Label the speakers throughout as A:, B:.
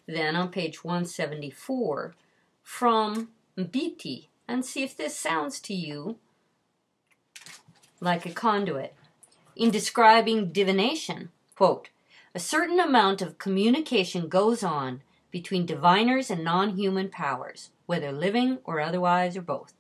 A: then on page 174 from Mbiti and see if this sounds to you like a conduit. In describing divination, quote, "A certain amount of communication goes on between diviners and non-human powers, whether living or otherwise or both.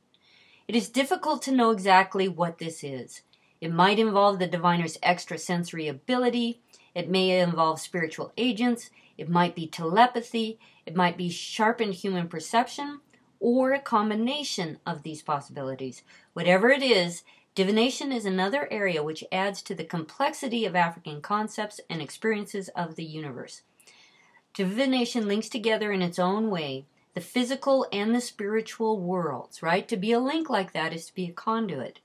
A: It is difficult to know exactly what this is. It might involve the diviner's extrasensory ability, it may involve spiritual agents, it might be telepathy, it might be sharpened human perception, or a combination of these possibilities. Whatever it is, divination is another area which adds to the complexity of African concepts and experiences of the universe. Divination links together in its own way the physical and the spiritual worlds, right? To be a link like that is to be a conduit,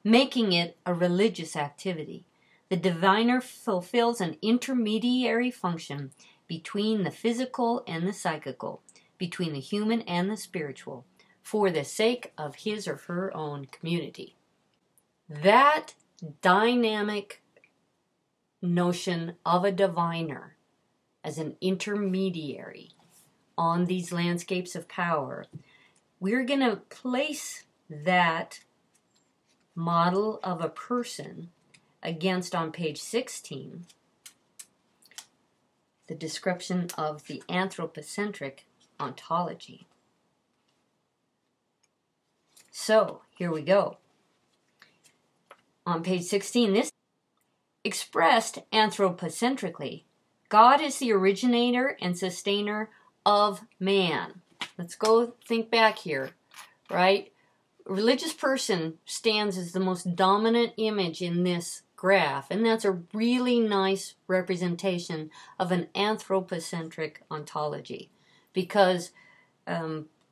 A: making it a religious activity. The diviner fulfills an intermediary function between the physical and the psychical, between the human and the spiritual, for the sake of his or her own community." That dynamic notion of a diviner as an intermediary on these landscapes of power, we're going to place that model of a person against, on page 16, the description of the anthropocentric ontology. So, here we go. On page 16, this expressed anthropocentrically, God is the originator and sustainer of man. Let's go think back here, right? A religious person stands as the most dominant image in this graph, and that's a really nice representation of an anthropocentric ontology, because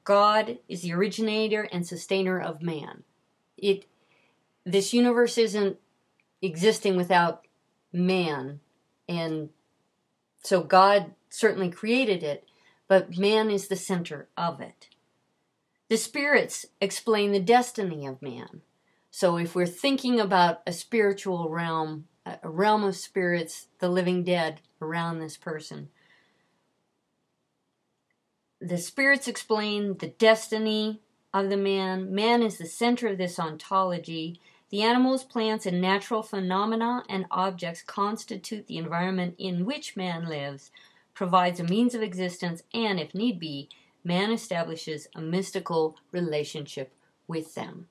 A: God is the originator and sustainer of man. This universe isn't existing without man, and so God certainly created it, but man is the center of it. The spirits explain the destiny of man. So if we're thinking about a spiritual realm, a realm of spirits, the living dead around this person, the spirits explain the destiny of the man. Man is the center of this ontology. The animals, plants, and natural phenomena and objects constitute the environment in which man lives, provides a means of existence, and, if need be, man establishes a mystical relationship with them.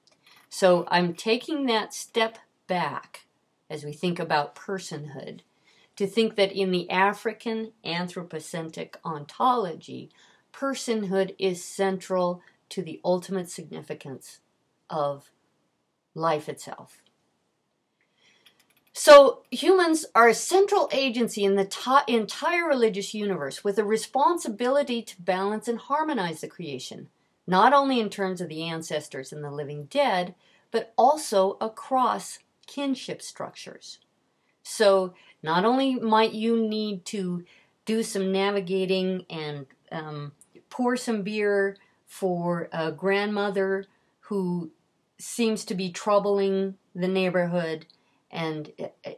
A: So I'm taking that step back as we think about personhood to think that in the African anthropocentric ontology, personhood is central to the ultimate significance of life itself. So humans are a central agency in the entire religious universe with a responsibility to balance and harmonize the creation, not only in terms of the ancestors and the living dead, but also across kinship structures. So not only might you need to do some navigating and pour some beer for a grandmother who seems to be troubling the neighborhood and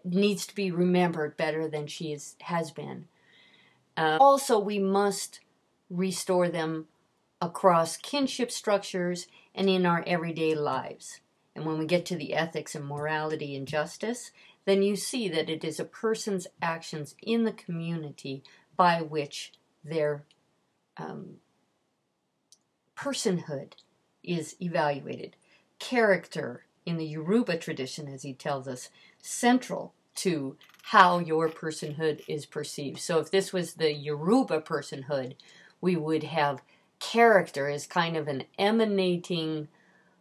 A: needs to be remembered better than she has been. Also, we must restore them across kinship structures and in our everyday lives. And when we get to the ethics and morality and justice, then you see that it is a person's actions in the community by which their personhood is evaluated. Character, in the Yoruba tradition, as he tells us, central to how your personhood is perceived. So if this was the Yoruba personhood, we would have character as kind of an emanating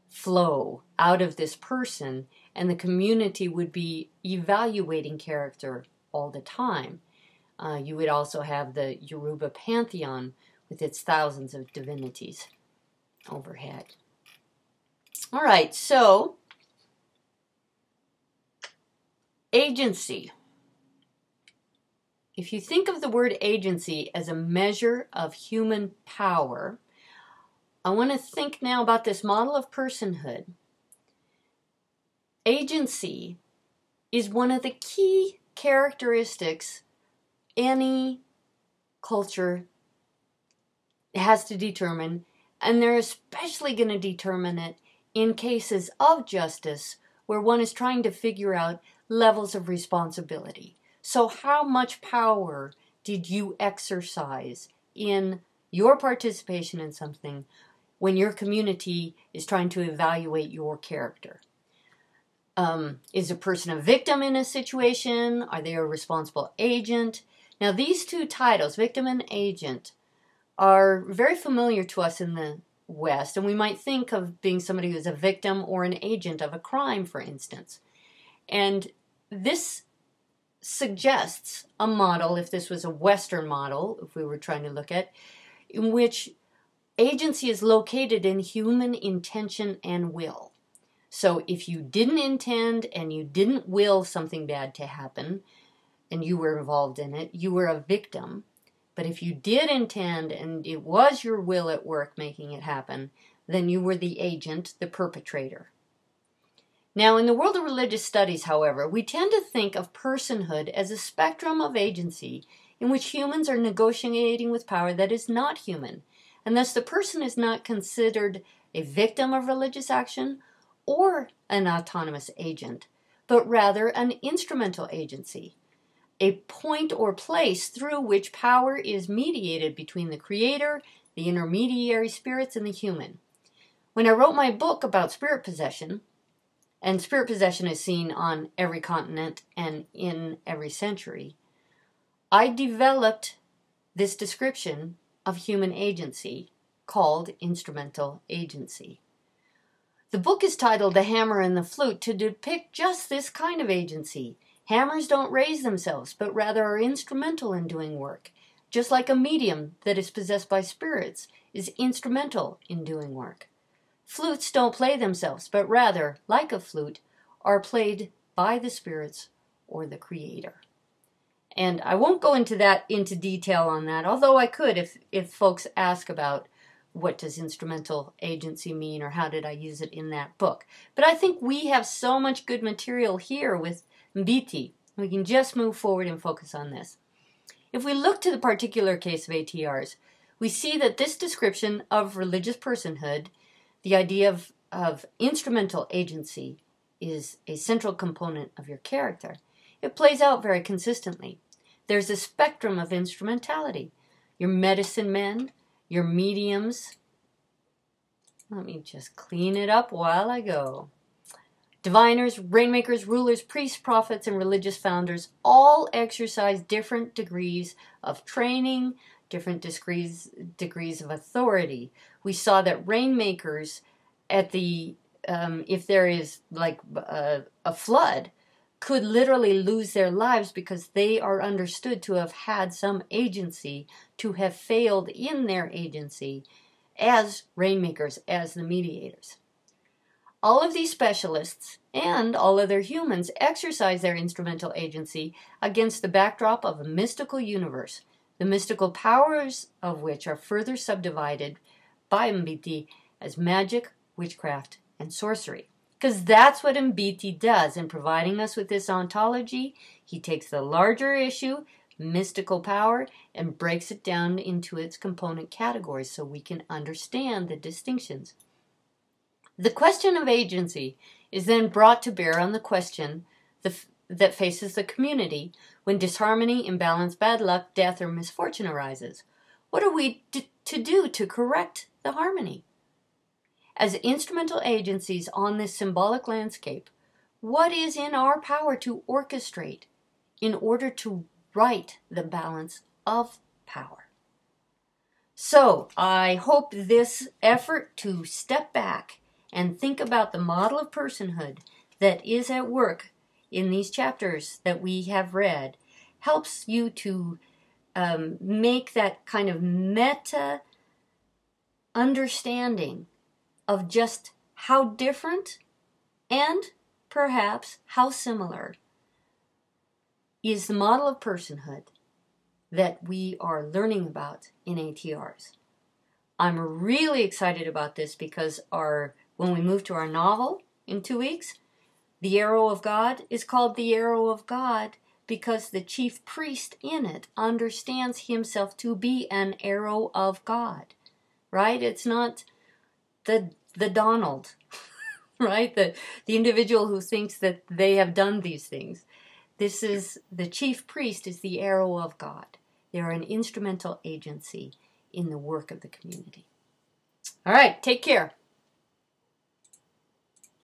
A: flow out of this person, and the community would be evaluating character all the time. You would also have the Yoruba pantheon with its thousands of divinities overhead. All right, so agency. If you think of the word agency as a measure of human power, I want to think now about this model of personhood. Agency is one of the key characteristics any culture has to determine, and they're especially going to determine it in cases of justice where one is trying to figure out levels of responsibility. So how much power did you exercise in your participation in something when your community is trying to evaluate your character? Is a person a victim in a situation? Are they a responsible agent? Now, these two titles, victim and agent, are very familiar to us in the West, and we might think of being somebody who's a victim or an agent of a crime, for instance. And this suggests a model, if this was a Western model, if we were trying to look at, in which agency is located in human intention and will. So if you didn't intend and you didn't will something bad to happen, and you were involved in it, you were a victim. But if you did intend and it was your will at work making it happen, then you were the agent, the perpetrator. Now, in the world of religious studies, however, we tend to think of personhood as a spectrum of agency in which humans are negotiating with power that is not human, and thus the person is not considered a victim of religious action or an autonomous agent, but rather an instrumental agency, a point or place through which power is mediated between the creator, the intermediary spirits, and the human. When I wrote my book about spirit possession, and spirit possession is seen on every continent and in every century, I developed this description of human agency called instrumental agency. The book is titled The Hammer and the Flute to depict just this kind of agency. Hammers don't raise themselves, but rather are instrumental in doing work, just like a medium that is possessed by spirits is instrumental in doing work. Flutes don't play themselves, but rather, like a flute, are played by the spirits or the creator. And I won't go into detail on that, although I could if folks ask about what does instrumental agency mean or how did I use it in that book. But I think we have so much good material here with Mbiti. We can just move forward and focus on this. If we look to the particular case of ATRs, we see that this description of religious personhood, the idea of instrumental agency, is a central component of your character. It plays out very consistently. There's a spectrum of instrumentality. Your medicine men, your mediums. Let me just clean it up while I go. Diviners, rainmakers, rulers, priests, prophets, and religious founders all exercise different degrees of training, different degrees of authority. We saw that rainmakers, if there is like a flood, could literally lose their lives because they are understood to have had some agency, to have failed in their agency as rainmakers, as the mediators. All of these specialists and all other humans exercise their instrumental agency against the backdrop of a mystical universe, the mystical powers of which are further subdivided by Mbiti as magic, witchcraft, and sorcery. Because that's what Mbiti does in providing us with this ontology. He takes the larger issue, mystical power, and breaks it down into its component categories so we can understand the distinctions. The question of agency is then brought to bear on the question that faces the community when disharmony, imbalance, bad luck, death, or misfortune arises. What are we to do to correct the harmony? As instrumental agencies on this symbolic landscape, what is in our power to orchestrate in order to right the balance of power? So, I hope this effort to step back and think about the model of personhood that is at work in these chapters that we have read helps you to make that kind of meta understanding of just how different and perhaps how similar is the model of personhood that we are learning about in ATRs. I'm really excited about this because when we move to our novel in 2 weeks, The Arrow of God is called The Arrow of God because the chief priest in it understands himself to be an arrow of God, right? It's not the Donald, right? The individual who thinks that they have done these things. This is, the chief priest is the arrow of God. They are an instrumental agency in the work of the community. All right, take care.